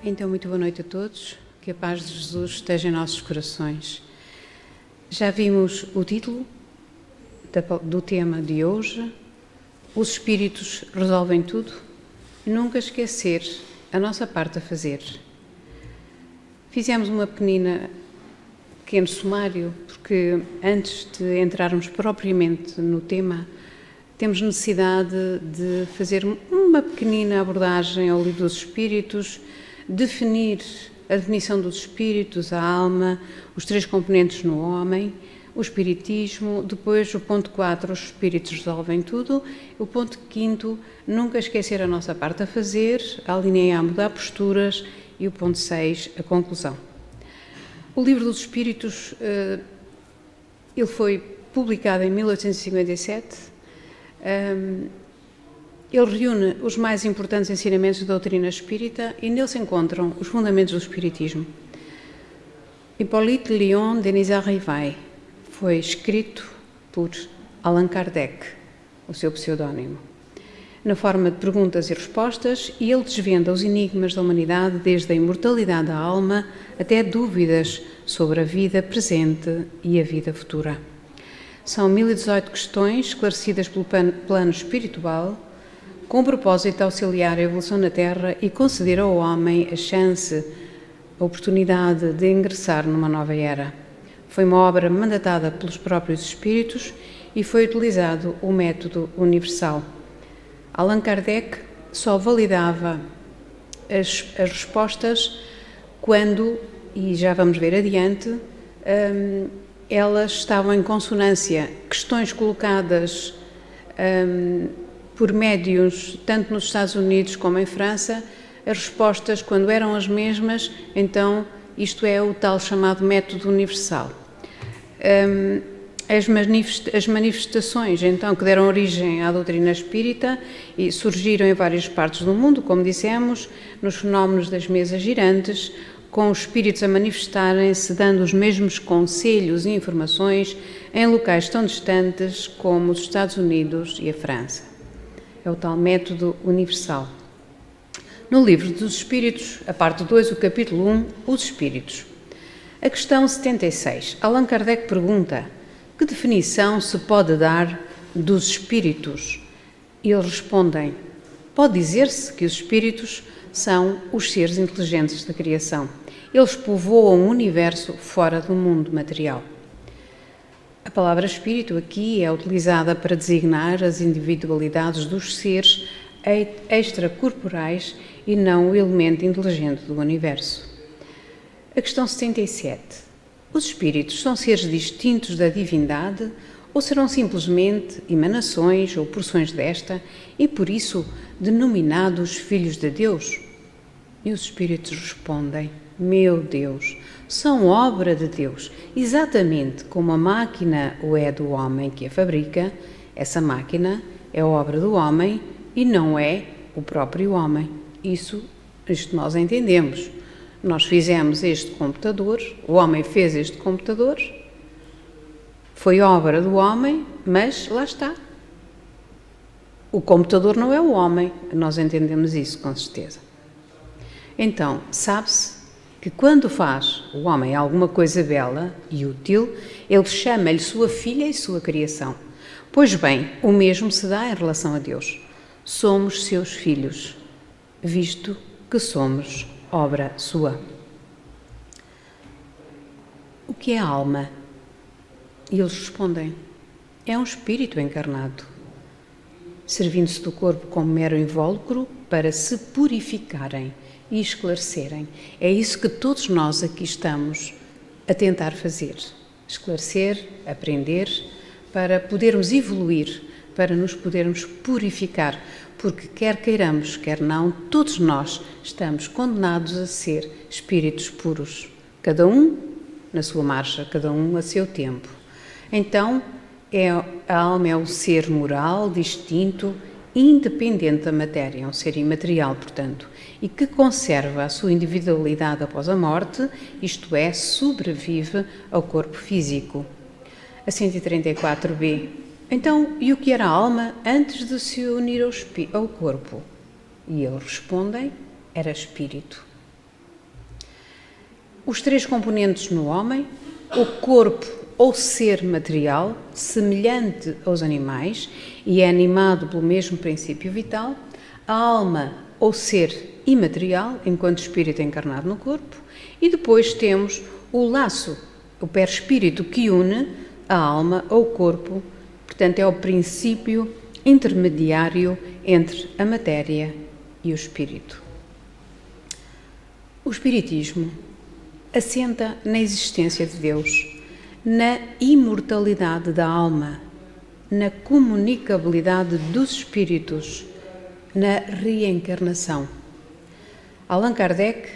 Então, muito boa noite a todos, que a paz de Jesus esteja em nossos corações. Já vimos o título do tema de hoje, os Espíritos resolvem tudo, e nunca esquecer a nossa parte a fazer. Fizemos um pequeno sumário, porque antes de entrarmos propriamente no tema, temos necessidade de fazer uma pequenina abordagem ao livro dos Espíritos, definir a definição dos espíritos, a alma, os três componentes no homem, o espiritismo, depois o ponto 4, os espíritos resolvem tudo, o ponto 5, nunca esquecer a nossa parte a fazer, a linha A, mudar posturas, e o ponto 6, a conclusão. O livro dos espíritos, ele foi publicado em 1857, ele reúne os mais importantes ensinamentos da doutrina espírita e nele se encontram os fundamentos do espiritismo. Hippolyte Léon Denis Arrivai foi escrito por Allan Kardec, o seu pseudónimo, na forma de perguntas e respostas, e ele desvenda os enigmas da humanidade desde a imortalidade da alma até dúvidas sobre a vida presente e a vida futura. São 1018 questões esclarecidas pelo plano espiritual, com o propósito de auxiliar a evolução na Terra e conceder ao homem a chance, a oportunidade de ingressar numa nova era. Foi uma obra mandatada pelos próprios espíritos e foi utilizado o método universal. Allan Kardec só validava as respostas quando, e já vamos ver adiante, elas estavam em consonância. Questões colocadas por médiuns, tanto nos Estados Unidos como em França, as respostas, quando eram as mesmas, então isto é o tal chamado método universal. As manifestações, então, que deram origem à doutrina espírita e surgiram em várias partes do mundo, como dissemos, nos fenómenos das mesas girantes, com os espíritos a manifestarem-se, dando os mesmos conselhos e informações em locais tão distantes como os Estados Unidos e a França. É o tal método universal. No livro dos Espíritos, a parte 2, o capítulo 1, os Espíritos. A questão 76. Allan Kardec pergunta: que definição se pode dar dos Espíritos? E eles respondem: pode dizer-se que os Espíritos são os seres inteligentes da criação. Eles povoam o universo fora do mundo material. A palavra espírito aqui é utilizada para designar as individualidades dos seres extracorporais e não o elemento inteligente do universo. A questão 77. Os espíritos são seres distintos da divindade ou serão simplesmente emanações ou porções desta e por isso denominados filhos de Deus? E os espíritos respondem: meu Deus, são obra de Deus, exatamente como a máquina o é do homem que a fabrica. Essa máquina é obra do homem e não é o próprio homem. Isto nós entendemos. Nós fizemos este computador, o homem fez este computador, foi obra do homem, mas lá está. O computador não é o homem, nós entendemos isso com certeza. Então, sabe-se que quando faz o homem alguma coisa bela e útil, ele chama-lhe sua filha e sua criação. Pois bem, o mesmo se dá em relação a Deus. Somos seus filhos, visto que somos obra sua. O que é a alma? E eles respondem: é um espírito encarnado, servindo-se do corpo como mero invólucro para se purificarem e esclarecerem. É isso que todos nós aqui estamos a tentar fazer. Esclarecer, aprender, para podermos evoluir, para nos podermos purificar, porque quer queiramos, quer não, todos nós estamos condenados a ser espíritos puros, cada um na sua marcha, cada um a seu tempo. Então, a alma é um ser moral, distinto, independente da matéria, é um ser imaterial, portanto, e que conserva a sua individualidade após a morte, isto é, sobrevive ao corpo físico. A 134b. Então, e o que era a alma antes de se unir ao corpo? E eles respondem: era espírito. os três componentes no homem, o corpo ou ser material, semelhante aos animais e é animado pelo mesmo princípio vital, a alma ou ser imaterial, enquanto espírito encarnado no corpo, e depois temos o laço, o perispírito que une a alma ou o corpo, portanto é o princípio intermediário entre a matéria e o espírito. O espiritismo assenta na existência de Deus, na imortalidade da alma, na comunicabilidade dos espíritos, na reencarnação. Allan Kardec,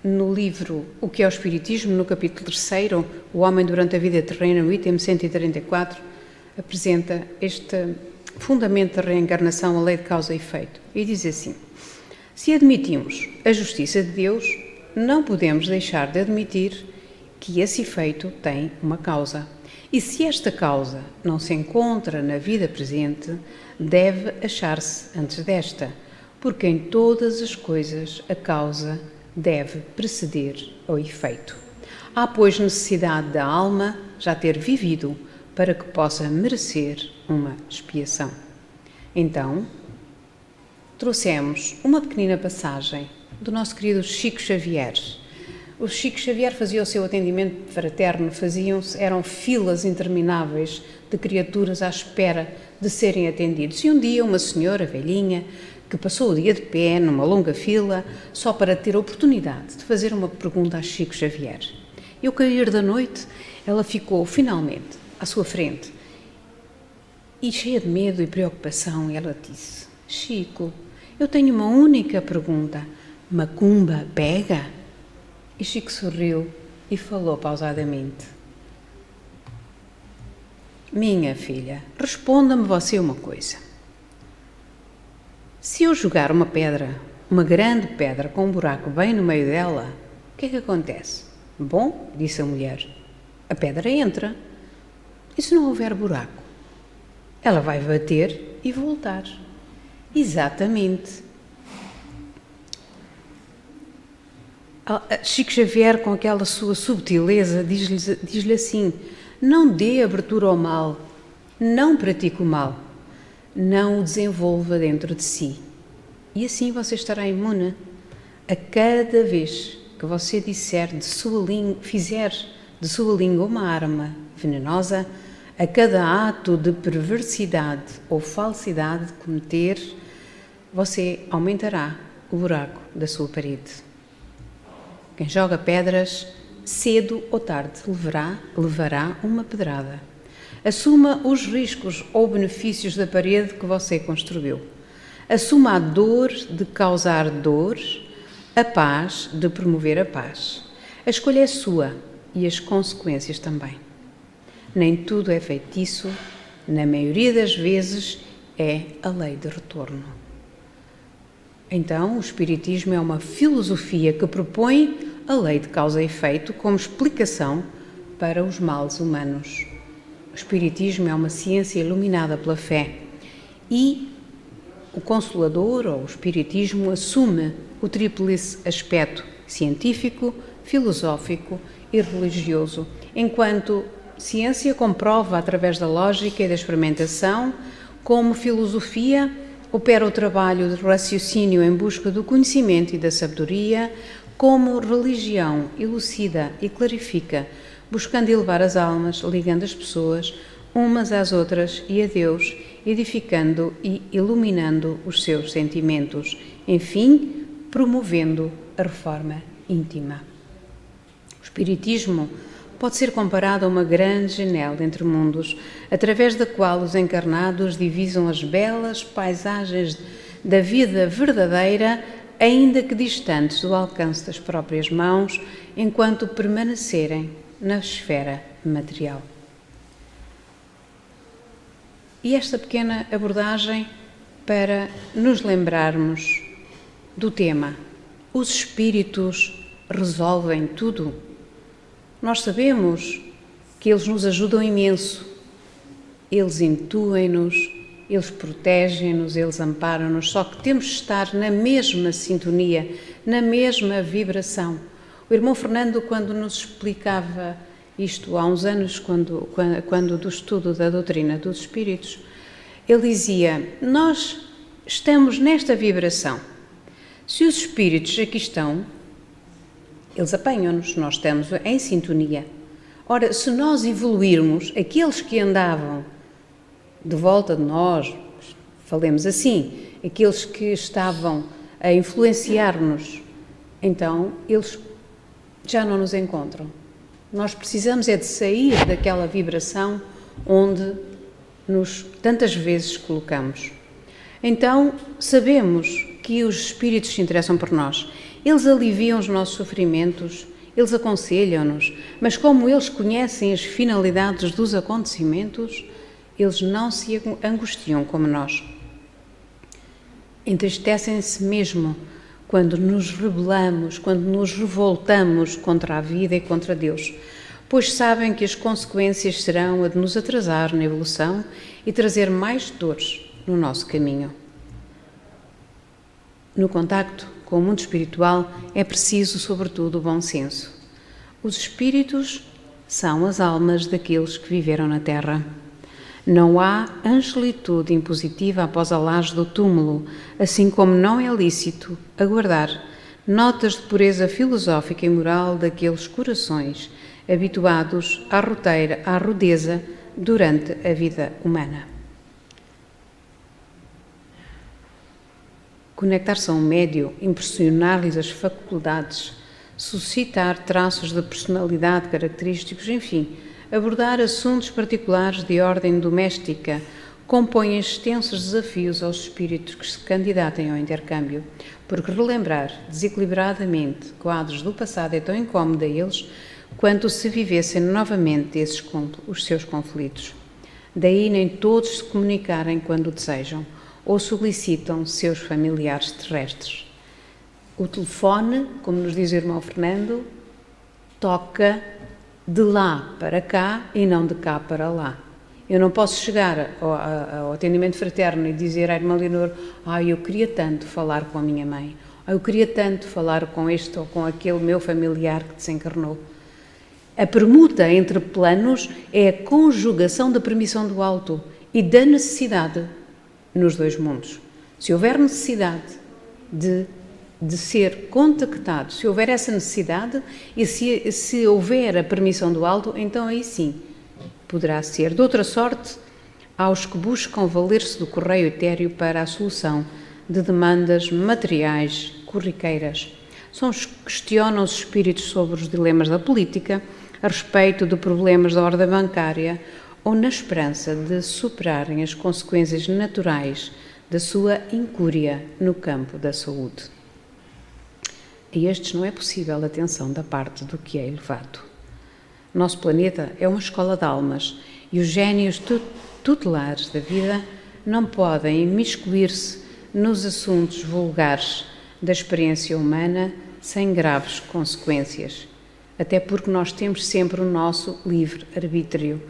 no livro O que é o Espiritismo, no capítulo 3º, O Homem durante a Vida Terrena, no item 134, apresenta este fundamento da reencarnação, a lei de causa e efeito, e diz assim: se admitimos a justiça de Deus, não podemos deixar de admitir que esse efeito tem uma causa. E se esta causa não se encontra na vida presente, deve achar-se antes desta, porque em todas as coisas a causa deve preceder ao efeito. Há, pois, necessidade da alma já ter vivido para que possa merecer uma expiação. Então, trouxemos uma pequenina passagem do nosso querido Chico Xavier. O Chico Xavier fazia o seu atendimento fraterno, eram filas intermináveis de criaturas à espera de serem atendidos. E um dia uma senhora velhinha, que passou o dia de pé numa longa fila, só para ter a oportunidade de fazer uma pergunta a Chico Xavier. E ao cair da noite, ela ficou finalmente à sua frente. E cheia de medo e preocupação, ela disse: Chico, eu tenho uma única pergunta. Macumba pega? E Chico sorriu e falou pausadamente: minha filha, responda-me você uma coisa. Se eu jogar uma pedra, uma grande pedra com um buraco bem no meio dela, o que é que acontece? Bom, disse a mulher, a pedra entra. E se não houver buraco? Ela vai bater e voltar. Exatamente. Chico Xavier, com aquela sua subtileza, diz-lhe assim: não dê abertura ao mal, não pratique o mal, não o desenvolva dentro de si. E assim você estará imune a cada vez que você fizer de sua língua uma arma venenosa, a cada ato de perversidade ou falsidade que cometer, você aumentará o buraco da sua parede. Quem joga pedras, cedo ou tarde levará uma pedrada. Assuma os riscos ou benefícios da parede que você construiu. Assuma a dor de causar dor, a paz de promover a paz. A escolha é sua e as consequências também. Nem tudo é feitiço, na maioria das vezes é a lei de retorno. Então, o Espiritismo é uma filosofia que propõe a lei de causa e efeito como explicação para os males humanos. O Espiritismo é uma ciência iluminada pela fé e o Consolador, ou o Espiritismo, assume o tríplice aspecto científico, filosófico e religioso, enquanto ciência comprova através da lógica e da experimentação, como filosofia opera o trabalho de raciocínio em busca do conhecimento e da sabedoria, como religião elucida e clarifica, buscando elevar as almas, ligando as pessoas umas às outras e a Deus, edificando e iluminando os seus sentimentos, enfim, promovendo a reforma íntima. O Espiritismo pode ser comparado a uma grande janela entre mundos, através da qual os encarnados divisam as belas paisagens da vida verdadeira, ainda que distantes do alcance das próprias mãos, enquanto permanecerem na esfera material. E esta pequena abordagem para nos lembrarmos do tema: os espíritos resolvem tudo? Nós sabemos que eles nos ajudam imenso, eles intuem-nos, eles protegem-nos, eles amparam-nos, só que temos de estar na mesma sintonia, na mesma vibração, O irmão Fernando, quando nos explicava isto há uns anos, quando do estudo da doutrina dos espíritos, ele dizia: nós estamos nesta vibração. Se os espíritos aqui estão, eles apanham-nos, nós estamos em sintonia. Ora, se nós evoluirmos, aqueles que andavam de volta de nós, falemos assim, aqueles que estavam a influenciar-nos, então eles já não nos encontram. Nós precisamos é de sair daquela vibração onde nos tantas vezes colocamos. Então sabemos que os espíritos se interessam por nós. Eles aliviam os nossos sofrimentos, eles aconselham-nos, mas como eles conhecem as finalidades dos acontecimentos, eles não se angustiam como nós. Entristecem-se mesmo quando nos rebelamos, quando nos revoltamos contra a vida e contra Deus, pois sabem que as consequências serão a de nos atrasar na evolução e trazer mais dores no nosso caminho. No contacto com o mundo espiritual é preciso, sobretudo, o bom senso. Os espíritos são as almas daqueles que viveram na Terra. Não há angelitude impositiva após a laje do túmulo, assim como não é lícito aguardar notas de pureza filosófica e moral daqueles corações habituados à rudeza durante a vida humana. Conectar-se a um médio, impressionar-lhes as faculdades, suscitar traços de personalidade característicos, enfim, abordar assuntos particulares de ordem doméstica, compõem extensos desafios aos espíritos que se candidatem ao intercâmbio, porque relembrar desequilibradamente quadros do passado é tão incómodo a eles quanto se vivessem novamente os seus conflitos. Daí nem todos se comunicarem quando desejam ou solicitam seus familiares terrestres. O telefone, como nos diz o irmão Fernando, toca de lá para cá e não de cá para lá. Eu não posso chegar ao atendimento fraterno e dizer à irmã Leonor: eu queria tanto falar com a minha mãe, eu queria tanto falar com este ou com aquele meu familiar que desencarnou. A permuta entre planos é a conjugação da permissão do alto e da necessidade nos dois mundos. Se houver necessidade de ser contactado, se houver essa necessidade e se houver a permissão do alto, então aí sim poderá ser. De outra sorte, aos que buscam valer-se do correio etéreo para a solução de demandas materiais corriqueiras. São os que questionam os espíritos sobre os dilemas da política, a respeito de problemas da ordem bancária ou na esperança de superarem as consequências naturais da sua incúria no campo da saúde. A estes não é possível atenção da parte do que é elevado. Nosso planeta é uma escola de almas e os génios tutelares da vida não podem imiscuir-se nos assuntos vulgares da experiência humana sem graves consequências, até porque nós temos sempre o nosso livre-arbítrio.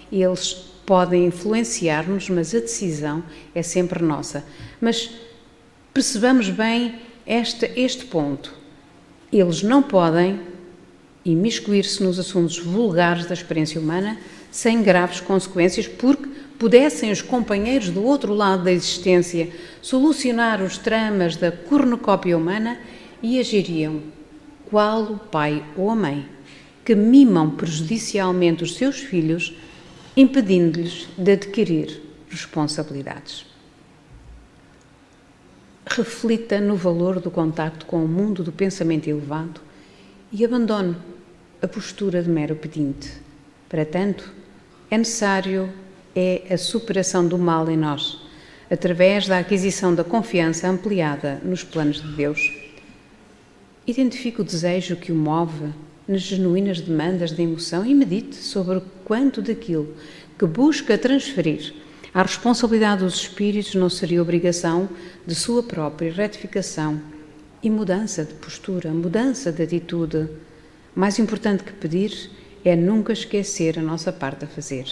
Eles podem influenciar-nos, mas a decisão é sempre nossa. Mas percebamos bem este ponto. Eles não podem imiscuir-se nos assuntos vulgares da experiência humana sem graves consequências, porque pudessem os companheiros do outro lado da existência solucionar os tramas da cornucópia humana e agiriam qual o pai ou a mãe que mimam prejudicialmente os seus filhos, impedindo-lhes de adquirir responsabilidades. Reflita no valor do contacto com o mundo do pensamento elevado e abandone a postura de mero pedinte. Para tanto, é necessário a superação do mal em nós, através da aquisição da confiança ampliada nos planos de Deus. Identifique o desejo que o move nas genuínas demandas de emoção e medite sobre quanto daquilo que busca transferir à responsabilidade dos espíritos não seria obrigação de sua própria retificação e mudança de postura, mudança de atitude. Mais importante que pedir é nunca esquecer a nossa parte a fazer,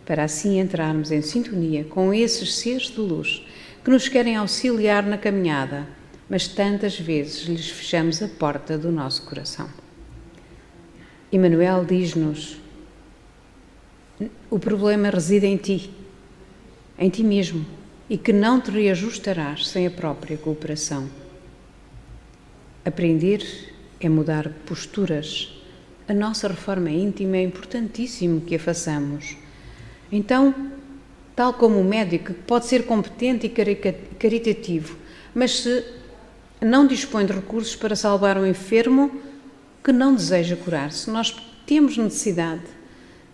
para assim entrarmos em sintonia com esses seres de luz que nos querem auxiliar na caminhada, mas tantas vezes lhes fechamos a porta do nosso coração. Emmanuel diz-nos: o problema reside em ti mesmo, e que não te reajustarás sem a própria cooperação. Aprender é mudar posturas. A nossa reforma íntima é importantíssimo que a façamos. Então, tal como o médico pode ser competente e caritativo, mas se não dispõe de recursos para salvar um enfermo que não deseja curar-se, nós temos necessidade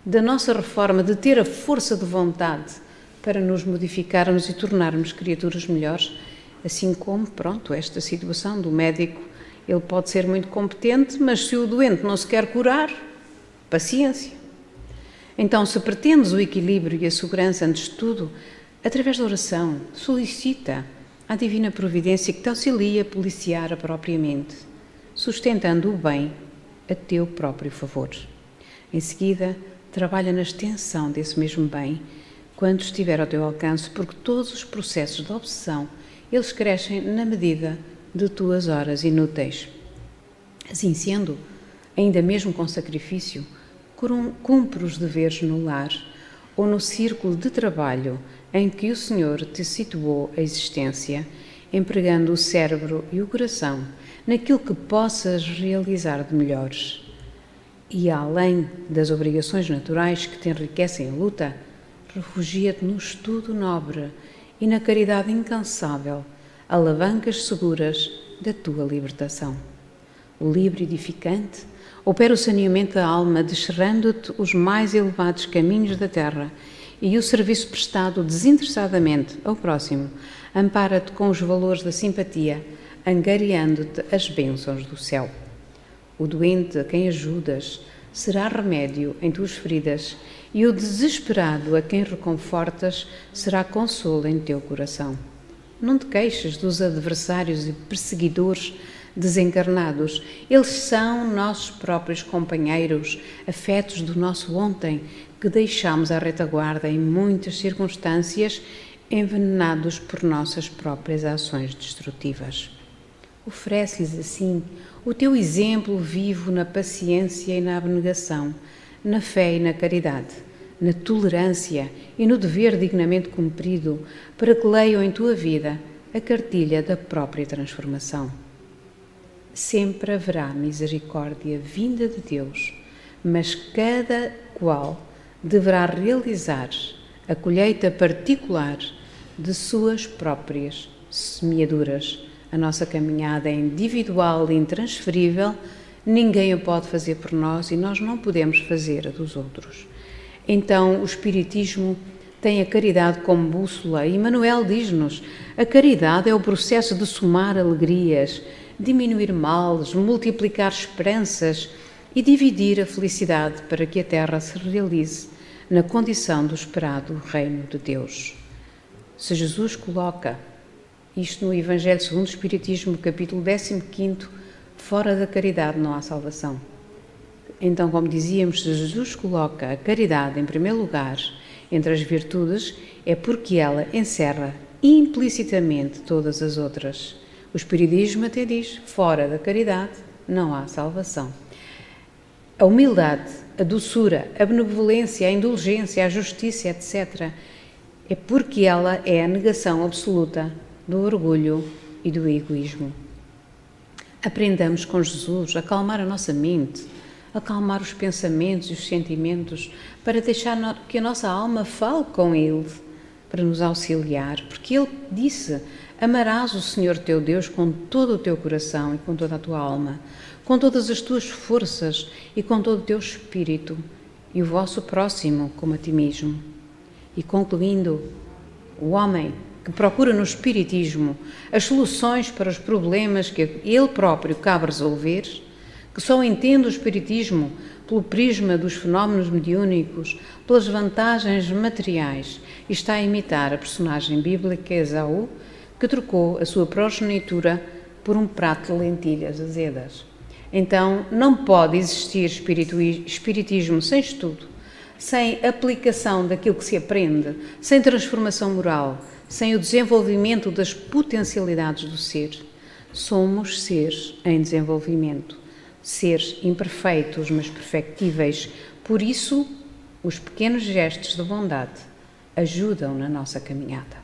da nossa reforma, de ter a força de vontade para nos modificarmos e tornarmos criaturas melhores, assim como, esta situação do médico, ele pode ser muito competente, mas se o doente não se quer curar, paciência. Então, se pretendes o equilíbrio e a segurança antes de tudo, através da oração, solicita à Divina Providência que te auxilie a policiar a própria mente, sustentando o bem a teu próprio favor. Em seguida, trabalha na extensão desse mesmo bem, quando estiver ao teu alcance, porque todos os processos de obsessão, eles crescem na medida de tuas horas inúteis. Assim sendo, ainda mesmo com sacrifício, cumpre os deveres no lar ou no círculo de trabalho em que o Senhor te situou a existência, empregando o cérebro e o coração naquilo que possas realizar de melhores. E além das obrigações naturais que te enriquecem a luta, refugia-te no estudo nobre e na caridade incansável, alavancas seguras da tua libertação. O livro edificante opera o saneamento da alma, descerrando-te os mais elevados caminhos da terra, e o serviço prestado desinteressadamente ao próximo ampara-te com os valores da simpatia, angariando-te as bênçãos do céu. O doente a quem ajudas será remédio em tuas feridas, e o desesperado a quem reconfortas será consolo em teu coração. Não te queixes dos adversários e perseguidores desencarnados. Eles são nossos próprios companheiros, afetos do nosso ontem, que deixamos à retaguarda em muitas circunstâncias, envenenados por nossas próprias ações destrutivas. Oferece-lhes assim o teu exemplo vivo na paciência e na abnegação, na fé e na caridade, na tolerância e no dever dignamente cumprido, para que leiam em tua vida a cartilha da própria transformação. Sempre haverá misericórdia vinda de Deus, mas cada qual deverá realizar a colheita particular de suas próprias semeaduras. A nossa caminhada é individual e intransferível, ninguém a pode fazer por nós e nós não podemos fazer a dos outros. Então, o Espiritismo tem a caridade como bússola e Emmanuel diz-nos: a caridade é o processo de somar alegrias, diminuir males, multiplicar esperanças e dividir a felicidade para que a terra se realize na condição do esperado reino de Deus. Se Jesus coloca isto no Evangelho segundo o Espiritismo, capítulo 15, fora da caridade não há salvação. Então, como dizíamos, se Jesus coloca a caridade em primeiro lugar entre as virtudes, é porque ela encerra implicitamente todas as outras. O Espiritismo até diz, fora da caridade não há salvação. A humildade, a doçura, a benevolência, a indulgência, a justiça, etc., é porque ela é a negação absoluta do orgulho e do egoísmo. Aprendamos com Jesus a acalmar a nossa mente, acalmar os pensamentos e os sentimentos, para deixar que a nossa alma fale com Ele, para nos auxiliar, porque Ele disse: amarás o Senhor teu Deus com todo o teu coração e com toda a tua alma, com todas as tuas forças e com todo o teu espírito, e o vosso próximo como a ti mesmo. E concluindo, o homem que procura no Espiritismo as soluções para os problemas que ele próprio cabe resolver, que só entende o Espiritismo pelo prisma dos fenómenos mediúnicos, pelas vantagens materiais, e está a imitar a personagem bíblica Esaú, que trocou a sua progenitura por um prato de lentilhas azedas. Então, não pode existir espiritismo sem estudo, sem aplicação daquilo que se aprende, sem transformação moral, sem o desenvolvimento das potencialidades do ser. Somos seres em desenvolvimento. seres imperfeitos, mas perfectíveis. Por isso, os pequenos gestos de bondade ajudam na nossa caminhada.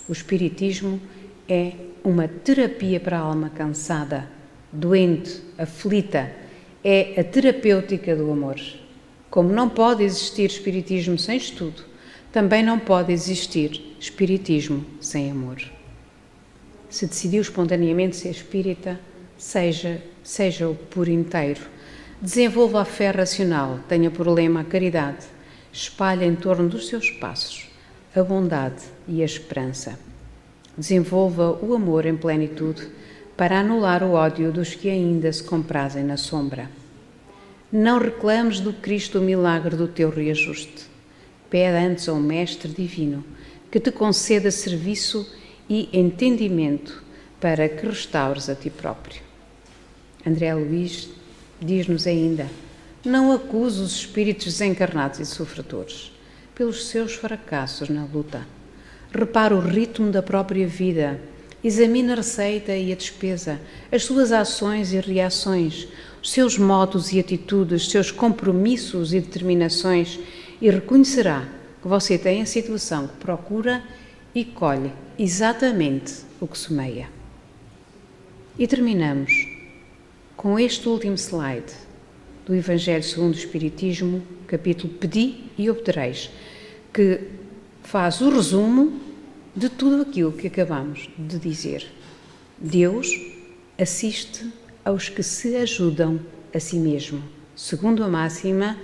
O Espiritismo é uma terapia para a alma cansada, doente, aflita. É a terapêutica do amor. Como não pode existir Espiritismo sem estudo, também não pode existir Espiritismo sem amor. Se decidiu espontaneamente ser espírita, seja-o por inteiro. Desenvolva a fé racional, tenha por lema a caridade, espalhe em torno dos seus passos a bondade e a esperança. Desenvolva o amor em plenitude para anular o ódio dos que ainda se comprazem na sombra. Não reclames do Cristo o milagre do teu reajuste. Pede antes ao Mestre Divino que te conceda serviço e entendimento para que restaures a ti próprio. André Luiz diz-nos ainda: não acuse os espíritos desencarnados e sofredores pelos seus fracassos na luta. Repara o ritmo da própria vida, examina a receita e a despesa, as suas ações e reações, os seus modos e atitudes, os seus compromissos e determinações, e reconhecerá que você tem a situação que procura e colhe exatamente o que semeia. E terminamos com este último slide do Evangelho segundo o Espiritismo, capítulo Pedi e Obtereis, que faz o resumo de tudo aquilo que acabamos de dizer. Deus assiste aos que se ajudam a si mesmo. Segundo a máxima,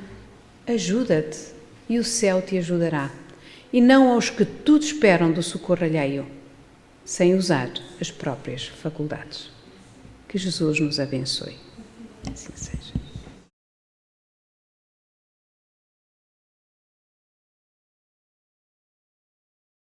ajuda-te e o céu te ajudará, e não aos que tudo esperam do socorro alheio, sem usar as próprias faculdades. Que Jesus nos abençoe. Assim seja.